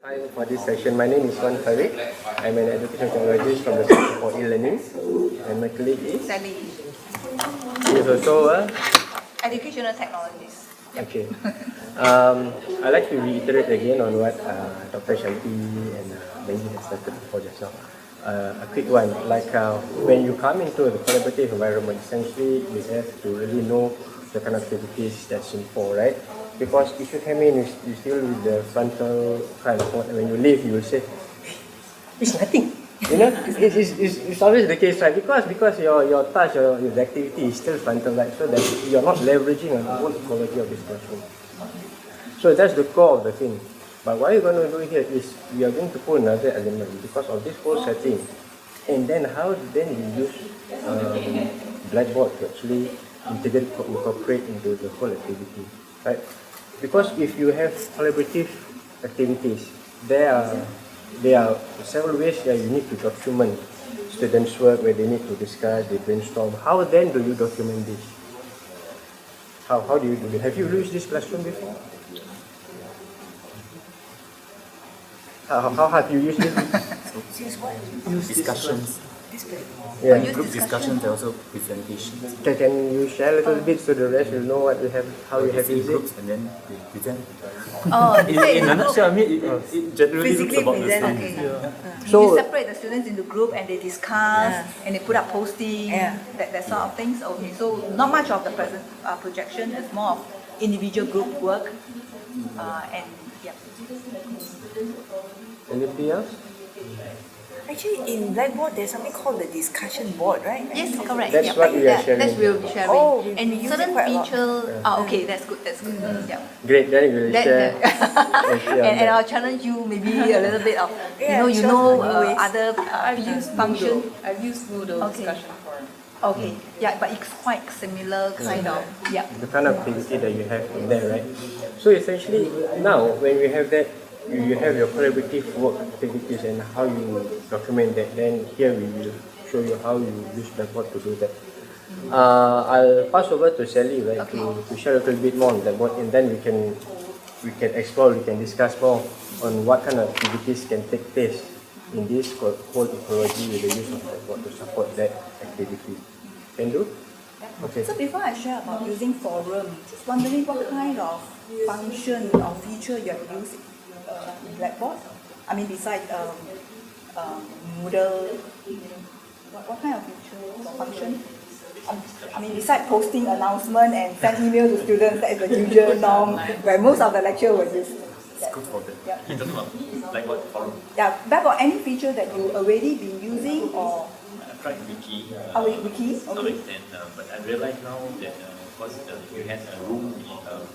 Hi, for this session, my name is Wan Farid. I'm an education technologist from the Center for E-Learning, and my colleague is Sally, is also a educational technologies. okay. I'd like to reiterate again on what Dr. Shanti and Benji has started before just now. A quick one, like when you come into the collaborative environment, essentially you have to really know the kind of activities that's in for, right? Because if you come in, you still with the frontal kind of thought, and when you leave, you will say, it's nothing. You know, it's always the case, right? Because your touch, your activity is still frontal, right? So that you're not leveraging on the whole quality of this classroom. So that's the core of the thing. But what you're going to do here is we are going to put another element because of this whole setting. And then how then you use Blackboard to actually incorporate into the whole activity, right? Because if you have collaborative activities, there are several ways that you need to document students' work where they need to discuss, they brainstorm. How then do you document this? How do you do it? Have you used this classroom before? How have you used it? Discussions. Yeah. Group discussions and also presentations. Can you share a little bit so the rest will know what you have, how you have in used it? groups and then we present. Oh, In a nutshell, I mean, it generally looks Physically about the present, same. okay. Yeah. So- You separate the students into group and they discuss and they put up posting, that sort of things. Okay, so not much of the projection, it's more of individual group work. And yeah. Anything else? Actually, in Blackboard, there's something called the discussion board, right? Yes, correct. That's yeah. what we are sharing. That's we'll be sharing. Oh, we and use it certain quite a lot. feature. Okay, that's good. That's good. Yeah. Great, then we'll share. That, share on and that. I'll challenge you maybe a little bit of Yeah, you show know some new ways. other I've used function. Moodle. I've used Moodle Okay. discussion forum. Okay, yeah, but it's quite similar kind of. Yeah. The kind of activity that you have in there, right? So essentially, now when you have that, you have your collaborative work activities and how you document that. Then here we will show you how you use Blackboard to do that. I'll pass over to Sally, right, Okay. to share a little bit more on Blackboard, and then we can explore, we can discuss more on what kind of activities can take place in this whole ecology with the use of Blackboard to support that activity. Can do? Okay. So before I share about using forum, just wondering what kind of function or feature you have used in Blackboard? I mean, besides Moodle, what kind of feature or function? I mean, besides posting announcement and send email to students, that is the usual norm where most of the lecture was used. It's good for them. Yeah. You don't know, like what forum? Yeah, Blackboard, any feature that you already been using or I tried Wiki, Wiki? Okay. but I realized now that because you had a room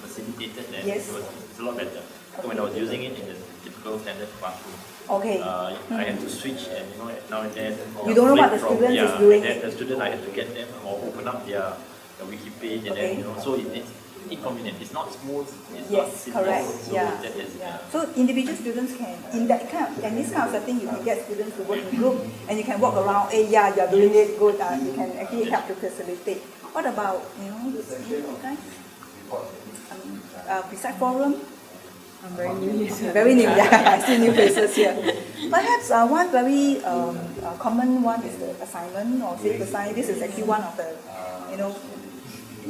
facilitated, then Yes. it's a lot better. So when I was using it in the typical standard classroom, Okay. I had to switch and now and then. You don't know what the flip from- student is doing. Then the student I had to get them or open up their wiki page and Okay. then so it's inconvenient. It's not smooth. It's not Yes, seamless. correct. So Yeah. that is, So individual students can, in this kind of setting, you can get students to work in group, and you can walk around. Hey, yeah, you're doing it good. You can actually help to facilitate. What about you guys? Besides forum, I'm very new. very new. Yeah, I see new faces here. Perhaps one very common one is the assignment or safe assign. This is actually one of the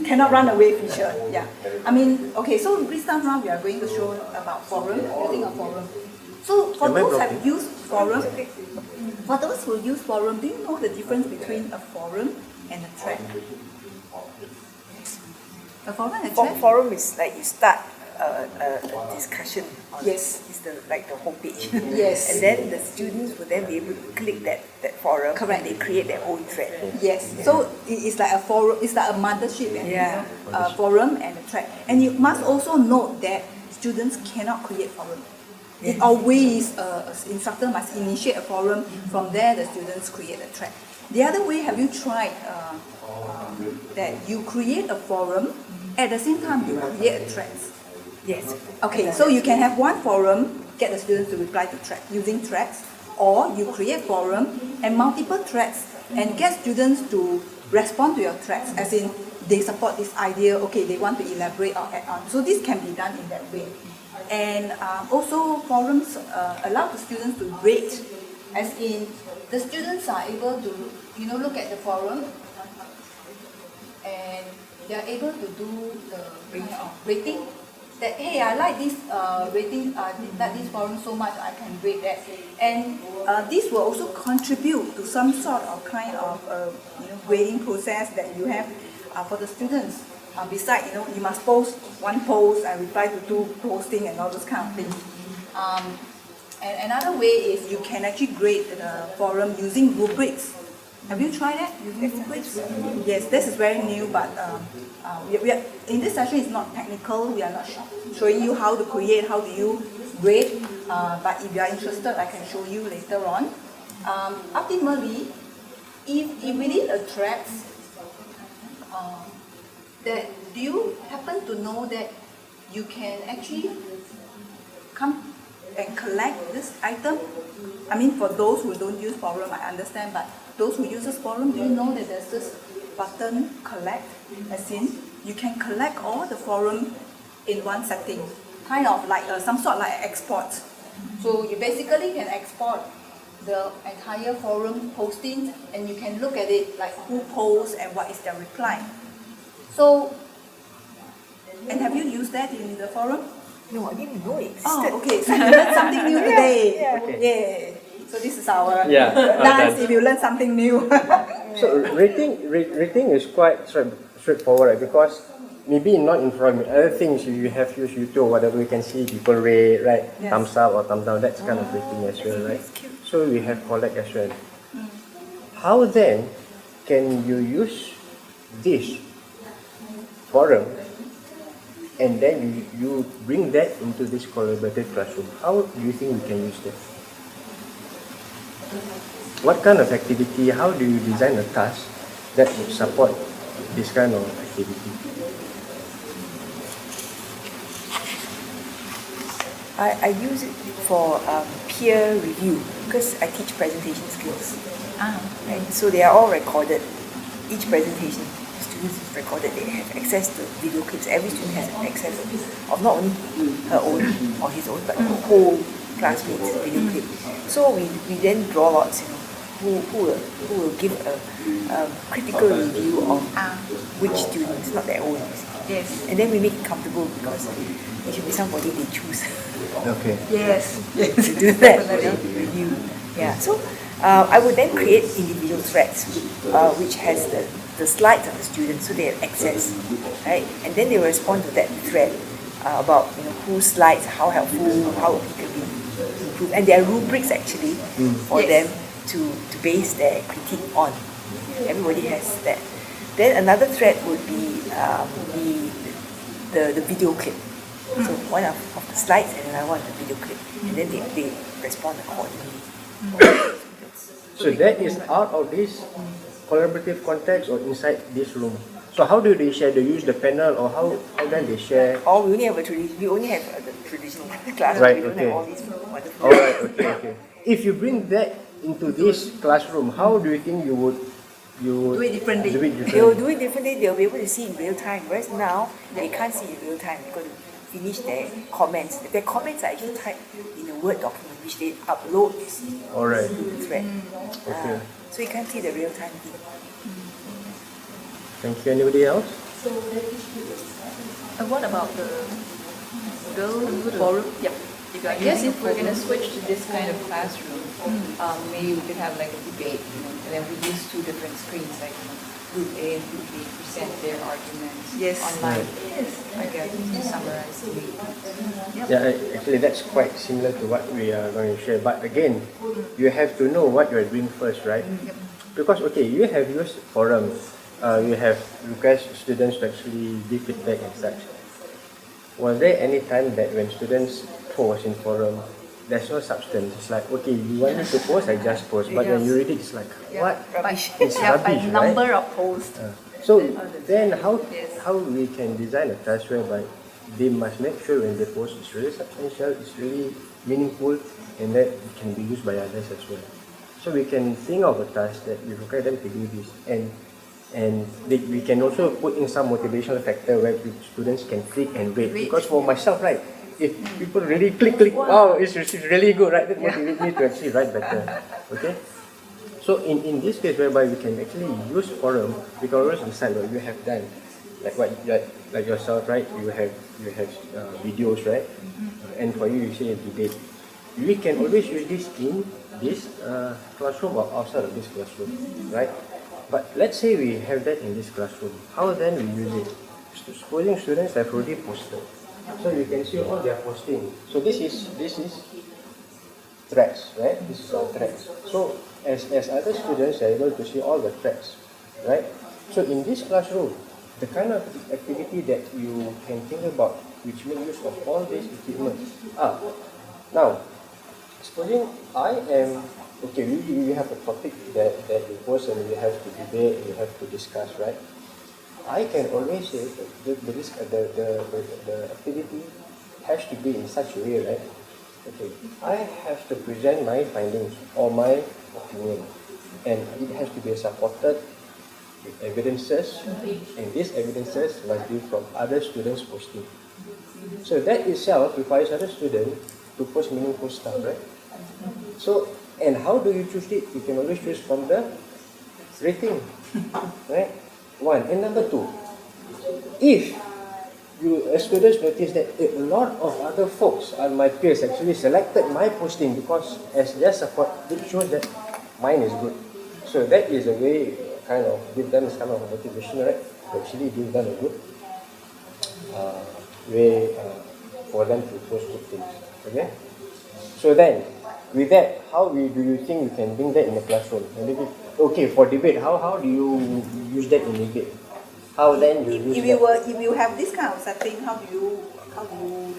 cannot run away feature. Yeah. I mean, okay, so this time round we are going to show about forum, using a forum. So for those who have used forum, for those who use forum, do you know the difference between a forum and a thread? A forum and a thread? Forum is like you start a discussion on Yes. is the homepage. Yes. And then the students will then be able to click that forum. Correct. And they create their own thread. Yes. So it's like a forum. It's like a mothership and Yeah. a forum and a thread. And you must also note that students cannot create forum. It always instructor must initiate a forum. From there, the students create a thread. The other way, have you tried that you create a forum at the same time you create a thread? Yes. Okay, so you can have one forum, get the students to reply to thread using threads, or you create forum and multiple threads and get students to respond to your threads, as in they support this idea, okay, they want to elaborate or add on. So this can be done in that way. And also forums allow the students to rate, as in the students are able to look at the forum and they are able to do the kind of rating that, hey, I like this rating, like this forum so much, I can rate that. And this will also contribute to some sort of kind of grading process that you have for the students. Besides, you must post one post and reply to 2 posting and all those kind of things. And another way is you can actually grade the forum using rubrics. Have you tried that, using rubrics? Yes, this is very new, but we are, in this session it's not technical. We are not showing you how to create, how do you grade. But if you are interested, I can show you later on. Ultimately, if within a thread, do you happen to know that you can actually come and collect this item? I mean, for those who don't use forum, I understand, but those who use forum, do you know that there's this button, collect, as in you can collect all the forum in one setting, kind of like some sort like export. So you basically can export the entire forum postings and you can look at it like who posts and what is their reply. So, and have you used that in the forum? No, I didn't know it existed. Oh, okay. So you learned something new today. Yeah. Yeah. So this is our done. if you learn something new. So rating is quite straightforward, right? Because maybe not in forum, other things you have used YouTube or whatever, you can see people rate, right? Yes. Thumbs up or thumbs down, that's kind of rating as well, right? So we have collect as well. How then can you use this forum and then you bring that into this collaborative classroom? How do you think we can use that? What kind of activity, how do you design a task that would support this kind of activity? I use it for peer review because I teach presentation skills. Right? So they are all recorded. Each presentation, the students is recorded. They have access to video clips. Every student has access of not only her own or his own, but the whole classmates' video clip. So we then draw lots, who will give a critical review of which students, not their own. Yes. And then we make it comfortable because it should be somebody they choose. Okay. Yes. To do that review. Yeah. So I would then create individual threads, which has the slides of the students, so they have access, right? And then they will respond to that thread about whose slides, how helpful, how it can be improved, and there are rubrics actually for them to base their critique on. Everybody has that. Then another thread would be the video clip. So one of the slides and another one the video clip, and then they respond accordingly. So that is out of this collaborative context or inside this room. So how do they share? They use the panel or how then they share? Or we only have we only have the traditional class. Right, We don't okay. have all these wonderful. Alright, okay. If you bring that into this classroom, how do you think you would Do it differently. do it They will differently? do it differently. They'll be able to see in real time. Whereas now they can't see in real time. They've got to finish their comments. Their comments are actually typed in a Word document, which they upload Alright. to the thread. Okay. So you can't see the real time thing. Thank you. Anybody else? What about the girl forum? Yep. I guess if we're gonna switch to this kind of classroom, maybe we could have like a debate, and then we use 2 different screens, like group A and group B present their arguments online. I guess to summarize the meeting. Yeah, actually that's quite similar to what we are going to share. But again, you have to know what you are doing first, right? Because okay, you have used forums, you have request students to actually give feedback and such. Was there any time that when students post in forum, there's no substance? It's like, okay, you want me to post, I just post. But when you read it, it's like, what? Rubbish. It's rubbish, By right? number of posts. So then how we can design a task whereby they must make sure when they post it's really substantial, it's really meaningful, and that it can be used by others as well. So we can think of a task that we require them to do this, and we can also put in some motivational factor where the students can click and rate. Because for myself, right, if people really click, oh, it's really good, right? That motivates me to actually write better. Okay? So in this case whereby we can actually use forum, we can always decide what you have done. Like yourself, right? You have videos, right? And for you say a debate. We can always use this in this classroom or outside of this classroom, right? But let's say we have that in this classroom. How then we use it? Supposing students have already posted, so you can see all their posting. So this is threads, right? This is all threads. So as other students are able to see all the threads, right? So in this classroom, the kind of activity that you can think about, which make use of all these equipment, now, supposing I am, okay, we have a topic that you post and we have to debate, we have to discuss, right? I can always say the activity has to be in such a way, right? Okay, I have to present my findings or my opinion, and it has to be supported with evidences, and these evidences must be from other students posting. So that itself requires other students to post meaningful stuff, right? So, and how do you choose it? You can always choose from the rating, right? One. And number two, if you as students notice that a lot of other folks, my peers, actually selected my posting because as their support, it shows that mine is good. So that is a way, kind of give them some of motivation, right? To actually give them a good way for them to post good things. Okay. So then, with that, how do you think you can bring that in the classroom? Okay, for debate, how do you use that in debate? How then you use that? If you have this kind of setting, how do you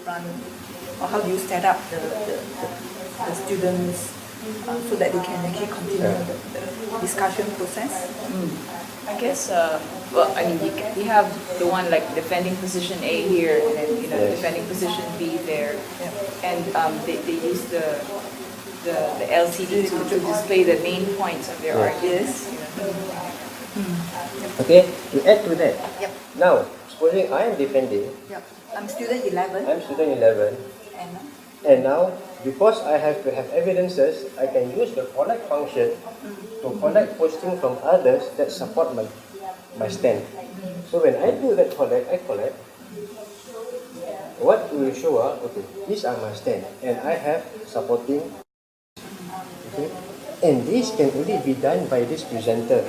run or how do you set up the students so that they can actually continue the discussion process? I guess, well, I mean, you have the one like defending position A here, and then defending position B there, and they use the LCD to display the main points of their arguments. Okay, to add to that, Yep. now, supposing I am defending, Yep. I'm student 11. I'm student 11, And and now, because I have to have evidences, I can use the collect function to collect posting from others that support my stand. So when I do that I collect, what will show okay, these are my stand, and I have supporting, okay, and this can only be done by this presenter.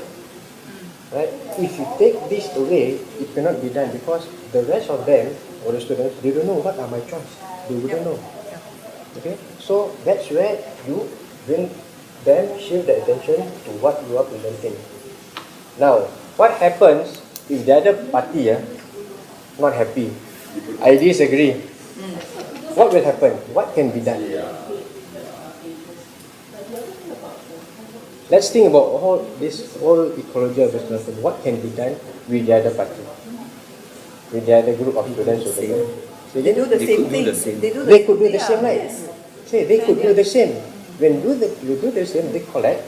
Right? If you take this away, it cannot be done because the rest of them, or the students, they don't know what are my choice. They wouldn't know. Okay? So that's where you bring them, shift the attention to what you are presenting. Now, what happens if the other party not happy? I disagree. What will happen? What can be done? Let's think about all this whole ecology of this lesson. What can be done with the other party, with the other group of students over there? they do the same thing. They could do the same, right? Say they could do the same. When you do the same, they collect.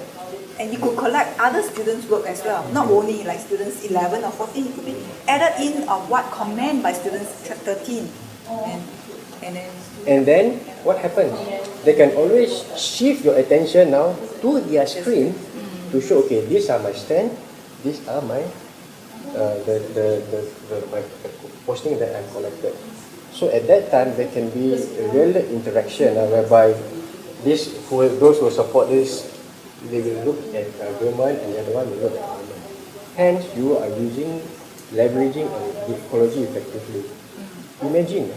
And you could collect other students' work as well, not only like students 11 or 14. It could be added in of what comment by students 13, And then what happens? They can always shift your attention now to their screen to show, okay, these are my stand, these are my my posting that I've collected. So at that time there can be a real interaction whereby those who support this, they will look at government and the other one will look at government. Hence you are leveraging on the ecology effectively. Imagine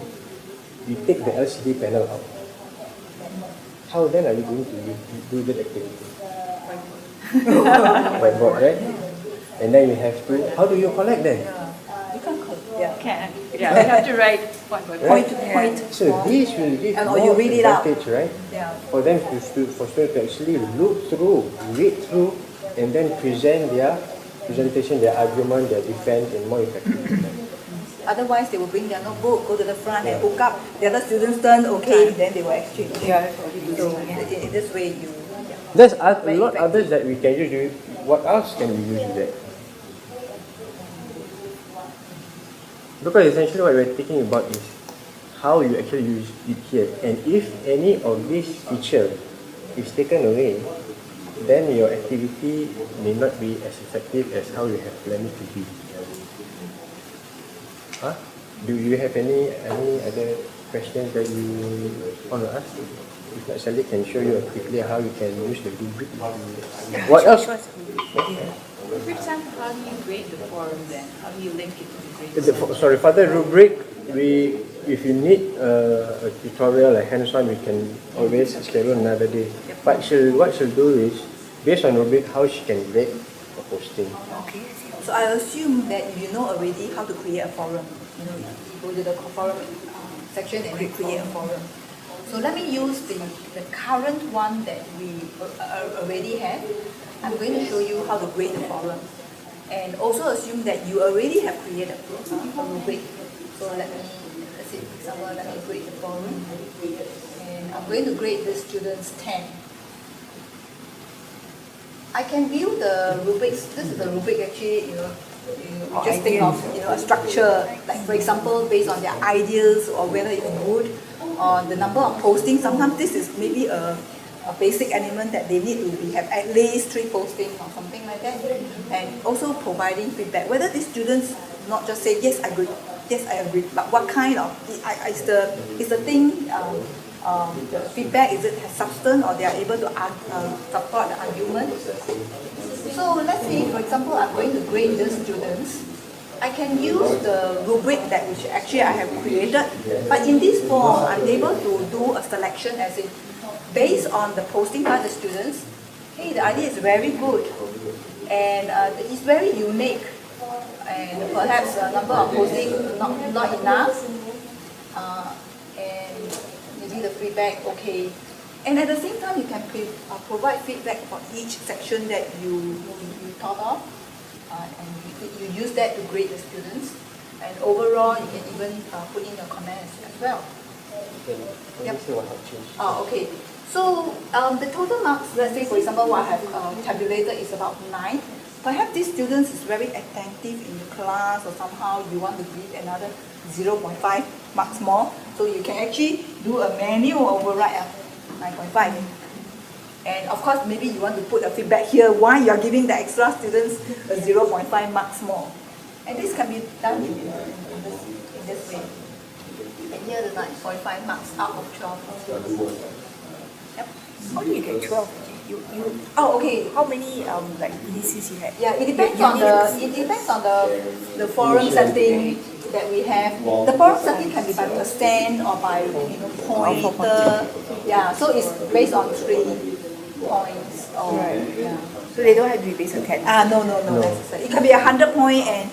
you take the LCD panel out. How then are you going to do that activity? Whiteboard, right? And then you have to, how do you collect then? you can't collect. Can. Yeah, you have to write point by Point point. to point. So this will give And or more you read it out. advantage, right? Yeah. For them for students to actually read through, and then present their presentation, their argument, their defense in more effective way. Otherwise, they will bring their notebook, go to the front and hook up. The other students turn, okay, then they will exchange. Yeah. So in this way, you. There's a lot others that we can use. What else can we use with that? Because essentially what we're thinking about is how you actually use it here. And if any of this feature is taken away, then your activity may not be as effective as how you have planned it to be. Huh? Do you have any other questions that you want to ask? If not, Sally can show you quickly how you can use the rubric. What else? For example, how do you grade the forum then? How do you link it to the grade? Sorry, for the rubric, if you need a tutorial like hands-on, we can always schedule another day. But what she'll do is, based on rubric, how she can grade a posting. Okay. So I assume that you know already how to create a forum. You know, you go to the forum section and you create a forum. So let me use the current one that we already have. I'm going to show you how to grade the forum. And also assume that you already have created a rubric. So let's say, for example, let me grade the forum. And I'm going to grade the students 10. I can view the rubrics. This is the rubric actually, you just think of a structure, like for example, based on their ideas or whether it's good, or the number of postings. Sometimes this is maybe a basic element that they need to have at least 3 postings or something like that. And also providing feedback, whether these students not just say, yes, I agree, yes, I agree, but what kind of, is the thing, the feedback, is it has substance or they are able to support the argument. So let's say, for example, I'm going to grade the students. I can use the rubric that which actually I have created, but in this form, I'm able to do a selection as in, based on the posting by the students, hey, the idea is very good, and it's very unique, and perhaps the number of postings not enough, and maybe the feedback, okay. And at the same time, you can provide feedback for each section that you thought of, and you use that to grade the students. And overall, you can even put in your comments as well. Okay, let me see what I've changed. Okay. So the total marks, let's say for example, what I have tabulated is about 9. Perhaps this student is very attentive in the class, or somehow you want to give another 0.5 marks more. So you can actually do a manual override of 9.5. And of course, maybe you want to put a feedback here why you are giving the extra students a 0.5 marks more. And this can be done in this way. And here the 9.5 marks out of 12. Yep. How do you get 12? Oh, okay. How many like PDCs you had? Yeah, it depends on the forum setting that we have. The forum setting can be by percent or by pointer. Yeah, so it's based on 3 points. Yeah. So they don't have to be based on 10? No. Necessary. It can be 100 point, and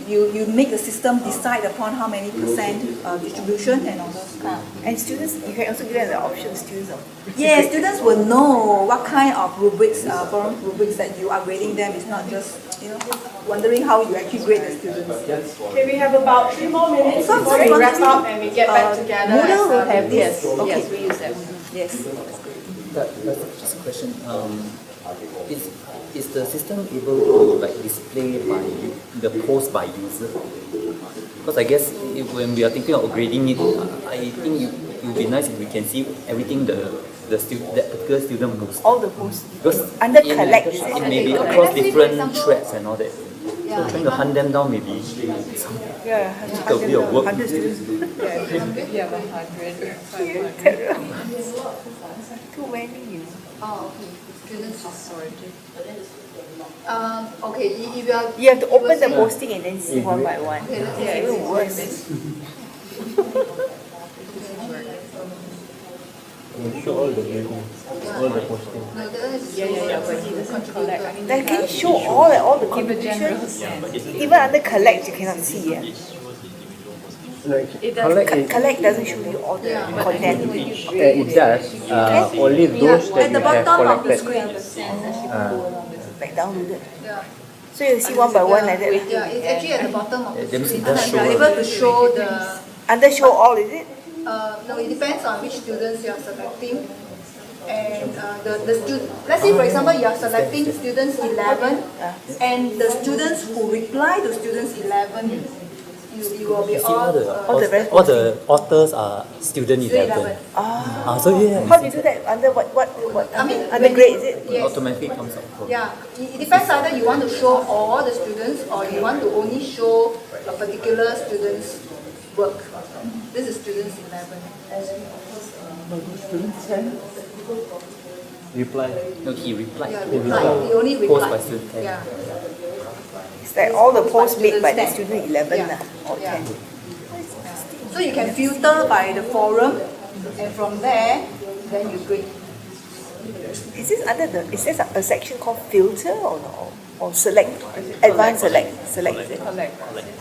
you make the system decide upon how many percent distribution and all those kind. And students, you can also give them the option, students. Yeah, students will know what kind of rubrics, forum rubrics that you are grading them. It's not just wondering how you actually grade the students. Okay, we have about 3 more minutes So before we wrap up and we get back together. Moodle will as have this. Yes, we use that. Yes. That's just a question. Is the system able to display by the post by user? Because I guess when we are thinking of grading it, I think it would be nice if we can see everything that particular student posts. All the posts. Because Under collect, it may be across different threads and all that. So trying to hunt them down maybe some difficult bit of work. 100 students. Yeah, 100. Too many, Oh, okay. Students are sorted. Okay, if you are... You have to open the posting and then see one by one. Okay, let's It's even worse. We'll show all the grading, all the posting. No, that is But he doesn't collect. I mean, Like, can you show all the give a general contributions? sense. Even under collect, you cannot see. Yeah. It does. Collect doesn't show you all the content. It does, only those that at the you have bottom of the collected. screen. Like downloaded. Yeah. So you see one by one like that. Yeah, it's actually at the bottom of the That means screen. it does You are show. able to show the... Under show all, is it? No, it depends on which students you are selecting. And the student, let's say for example you are selecting students 11, and the students who reply to students 11 you will be You see, all the, all all the authors are student 11. 11. So yeah, How do you do that? Under what I mean, under grade is it? Yes. automatically comes up. Yeah, it depends either you want to show all the students or you want to only show a particular student's work. This is students 11. Reply. No, he replied. Yeah, reply. He only Post by replied. student 10. Yeah. It's like all the posts made by the Students student 11 Yeah. or Yeah. 10. So you can filter by the forum, and from there, then you grade. Is this under the, is there a section called filter or no? Or select, advanced select, is it?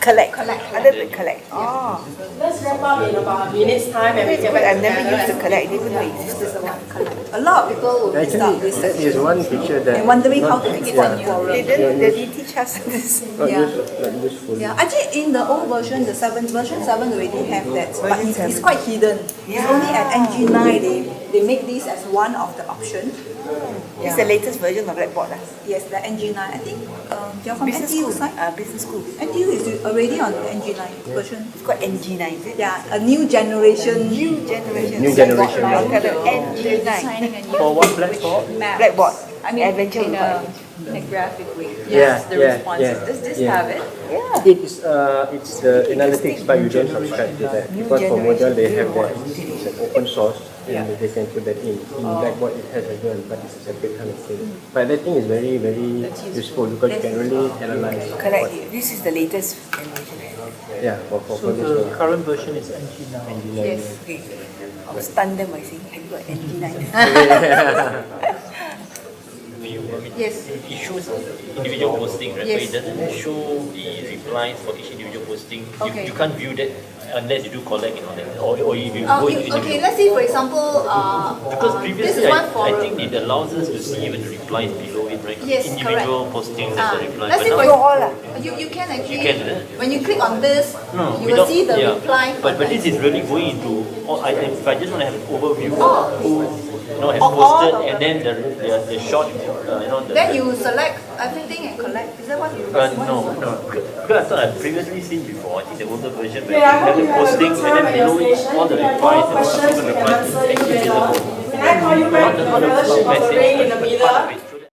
Collect. Under the collect. Oh, Let's wrap up in about a minute's time and we get back I've never used the together. collect, I didn't know it existed. A lot of people will miss out Actually, this that is section one feature that and wondering how not- to make it on forum. They didn't teach us this. not Yeah. not useful. Yeah, actually in the old version, the version 7 already have that, but Version it's 7. quite hidden. It's only at NG9 they make this as one of the options. It's the latest version of Blackboard. Yes, the NG9. I think you're from Business NTU school. side. Business school. NTU is already on the NG9 version. It's called NG9, is it? Yeah, a new generation. New generation. New generation. I'll tell them They're NG9. designing a new For what Blackboard? map. Blackboard. I mean, Adventure in Required. a graphic way. Yeah, The yeah, responses. yeah, Does this yeah. have it? Yeah. It's the analytics, but you don't subscribe to that New because for Moodle they have generation. that. It's an open source and they can put that in. In Blackboard it has as well, but it's a separate kind of thing. But that thing is very useful because you can really analyze. Correct. This is the latest generation. Yeah, for this one. current version is NG9. Yes. Okay. I'll stun them by saying, have you got NG9? Yes. It shows individual posting, right? Yes. But it doesn't show the replies for each individual posting. Okay. You can't view that unless you do collect and all that. Or if you go into Okay, individual. let's say for example, Because this previously, is one I forum. think it allows us to see even the replies below it, right? Yes, Individual postings and the replies. let's say But for now, all you can actually, You can, is it? when you click on this, no, you will see the yeah. reply. for But that. this is really going into. If I just want to have an overview Oh. of who has All posted, of and then the short, Then you select everything and collect. Is that what you no. Because I thought I've previously seen before. I think the older version where Yeah, I you hope have you the had a posting good and time then at your below it station. all the If replies more and questions, subsequent we can replies answer you actually together. visible. Can I call you back Not the together? She was message, already in the but part of middle. it.